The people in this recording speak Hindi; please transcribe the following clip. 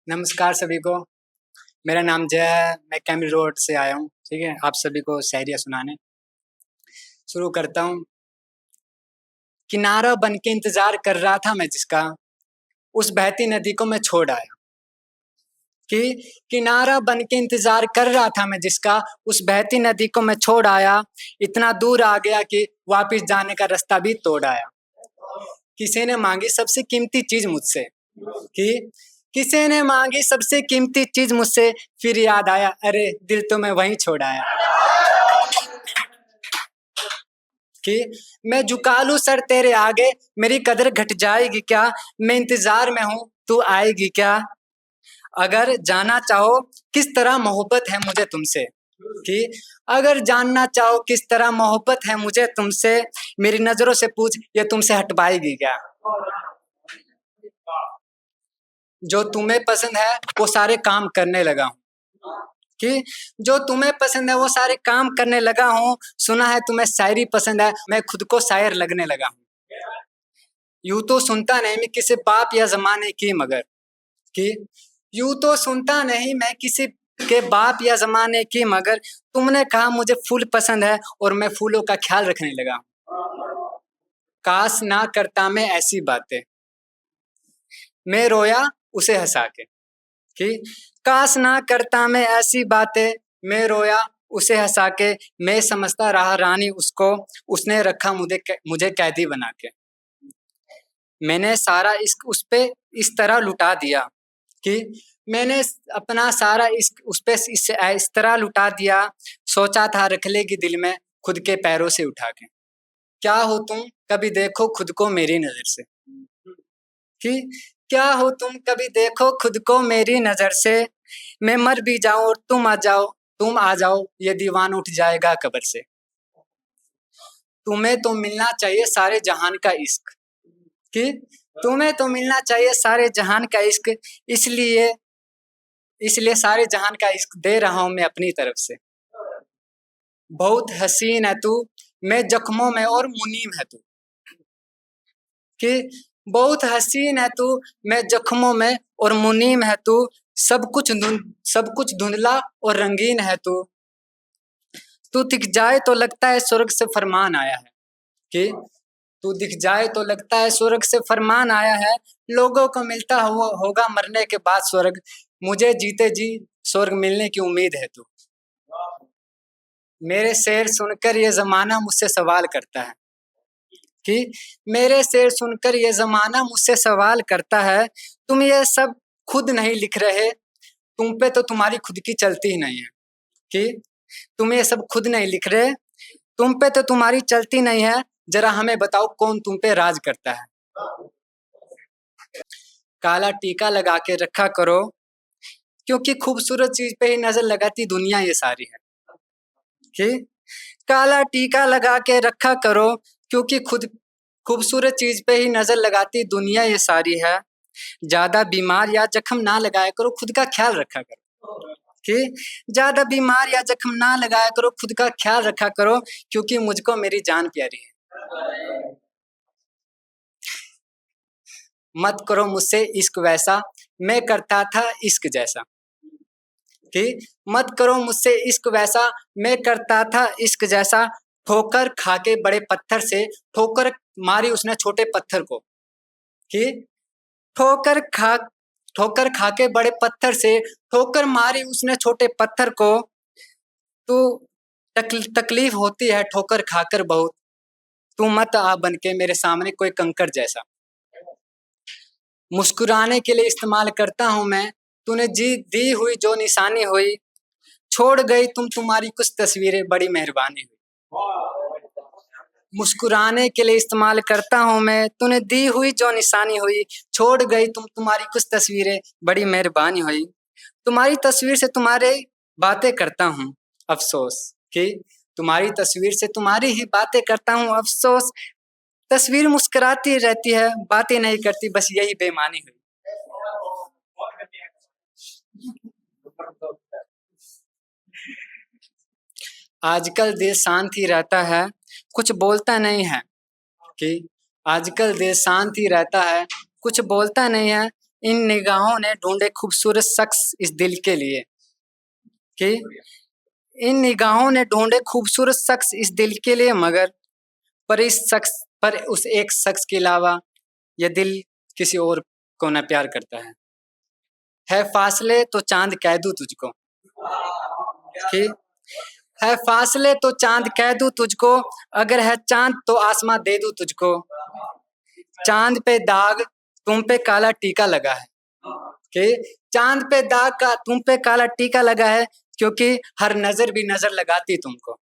नमस्कार सभी को। मेरा नाम जय है। मैं कैमरी रोड से आया हूँ। ठीक है, आप सभी को शायरिया सुनाने शुरू करता हूँ। किनारा बन के इंतजार कर रहा था मैं जिसका, उस बहती नदी को मैं छोड़ आया। कि किनारा बन के इंतजार कर रहा था मैं जिसका, उस बहती नदी को मैं छोड़ आया। इतना दूर आ गया कि वापिस जाने का रास्ता भी तोड़ आया। किसी ने मांगी सबसे कीमती चीज मुझसे, कि किसी ने मांगी सबसे कीमती चीज मुझसे, फिर याद आया अरे दिल तो मैं वहीं छोड़ आया। कि मैं झुका लूं सर तेरे आगे, मेरी कदर घट जाएगी क्या? मैं इंतजार में हूं, तू आएगी क्या? अगर जाना चाहो किस तरह मोहब्बत है मुझे तुमसे, कि अगर जानना चाहो किस तरह मोहब्बत है मुझे तुमसे, मेरी नजरों से पूछ ये तुमसे हट पाएगी क्या? जो तुम्हें पसंद है वो सारे काम करने लगा हूँ। कि जो तुम्हें पसंद है वो सारे काम करने लगा हूँ। सुना है तुम्हें शायरी पसंद है, मैं खुद को शायर लगने लगा हूँ। यूं तो सुनता नहीं मैं किसी बाप या जमाने की मगर, कि यूं तो सुनता नहीं मैं किसी के बाप या जमाने की मगर, तुमने कहा मुझे फूल पसंद है और मैं फूलों का ख्याल रखने लगा हूँ। काश ना करता मैं ऐसी बातें, मैं रोया उसे हंसा के। कि काश ना करता मैं ऐसी बातें, मैं रोया उसे हंसा के। मैं समझता रहा रानी उसको, उसने रखा मुझे कैदी बना के। मैंने सारा इश्क उस पे इस तरह लुटा दिया, कि मैंने अपना सारा इश्क उस पे इस तरह लुटा दिया। सोचा था रख लेगी दिल में खुद के पैरों से उठा के। क्या हो तुम कभी देखो खुद को मेरी नजर से, कि क्या हो तुम कभी देखो खुद को मेरी नजर से। मैं मर भी जाऊं और तुम आ जाओ, ये दीवान उठ जाएगा कब्र से। तुम्हें तो मिलना चाहिए सारे जहान का इश्क, कि तुम्हें तो मिलना चाहिए सारे जहान का इश्क, इसलिए इसलिए सारे जहान का इश्क दे रहा हूं मैं अपनी तरफ से। बहुत हसीन है तू, मैं जख्मों में और मुनीम है तू। कि बहुत हसीन है तू, मैं जख्मों में और मुनीम है तू। सब कुछ धुंधला और रंगीन है तू। तू दिख जाए तो लगता है स्वर्ग से फरमान आया है, कि तू दिख जाए तो लगता है स्वर्ग से फरमान आया है। लोगों को मिलता होगा मरने के बाद स्वर्ग, मुझे जीते जी स्वर्ग मिलने की उम्मीद है तू। मेरे शेर सुनकर ये जमाना मुझसे सवाल करता है, कि मेरे शेर सुनकर ये जमाना मुझसे सवाल करता है। तुम ये सब खुद नहीं लिख रहे, तुम पे तो तुम्हारी खुद की चलती ही नहीं है। कि तुम ये सब खुद नहीं लिख रहे, तुम पे तो तुम्हारी चलती नहीं है। जरा हमें बताओ कौन तुम पे राज करता है। काला टीका लगा के रखा करो, क्योंकि खूबसूरत चीज पे ही नजर लगाती दुनिया ये सारी है। कि काला टीका लगा के रखा करो, क्योंकि खुद खूबसूरत चीज पे ही नजर लगाती दुनिया ये सारी है। ज्यादा बीमार या जख्म ना लगाया करो, खुद का ख्याल रखा करो। कि ज्यादा बीमार या जख्म ना लगाया करो, खुद का ख्याल रखा करो, क्योंकि मुझको मेरी जान प्यारी है। मत करो मुझसे इश्क वैसा, मैं करता था इश्क जैसा। कि मत करो मुझसे इश्क वैसा, मैं करता था इश्क जैसा। ठोकर खा के बड़े पत्थर से, ठोकर मारी उसने छोटे पत्थर को। कि ठोकर खा ठोकर खा के बड़े पत्थर से, ठोकर मारी उसने छोटे पत्थर को। तो तकलीफ होती है ठोकर खाकर बहुत, तू मत आ बन के मेरे सामने कोई कंकर जैसा। मुस्कुराने के लिए इस्तेमाल करता हूं मैं, तूने जी दी हुई जो निशानी हुई। छोड़ गई तुम्हारी कुछ तस्वीरें, बड़ी मेहरबानी हुई। मुस्कुराने के लिए इस्तेमाल करता हूं मैं, तूने दी हुई जो निशानी हुई। छोड़ गई तुम्हारी कुछ तस्वीरें, बड़ी मेहरबानी हुई। तुम्हारी तस्वीर से तुम्हारे बातें करता हूँ अफसोस, कि तुम्हारी तस्वीर से तुम्हारी ही बातें करता हूँ अफसोस। तस्वीर मुस्कुराती रहती है, बातें नहीं करती, बस यही बेईमानी हुई। आजकल दिल शांत ही रहता है, कुछ बोलता नहीं है। कि आजकल दिल शांत ही रहता है, कुछ बोलता नहीं है। इन निगाहों ने ढूंढे खूबसूरत शख्स इस दिल के लिए, कि इन निगाहों ने ढूंढे खूबसूरत शख्स इस दिल के लिए, मगर पर उस एक शख्स के अलावा यह दिल किसी और को न प्यार करता है फासले तो चांद कह दूं तुझको, कि है फासले तो चांद कह दूं तुझको, अगर है चांद तो आसमां दे दूं तुझको। चांद पे दाग तुम पे काला टीका लगा है, कि चांद पे दाग का तुम पे काला टीका लगा है, क्योंकि हर नजर भी नजर लगाती तुमको।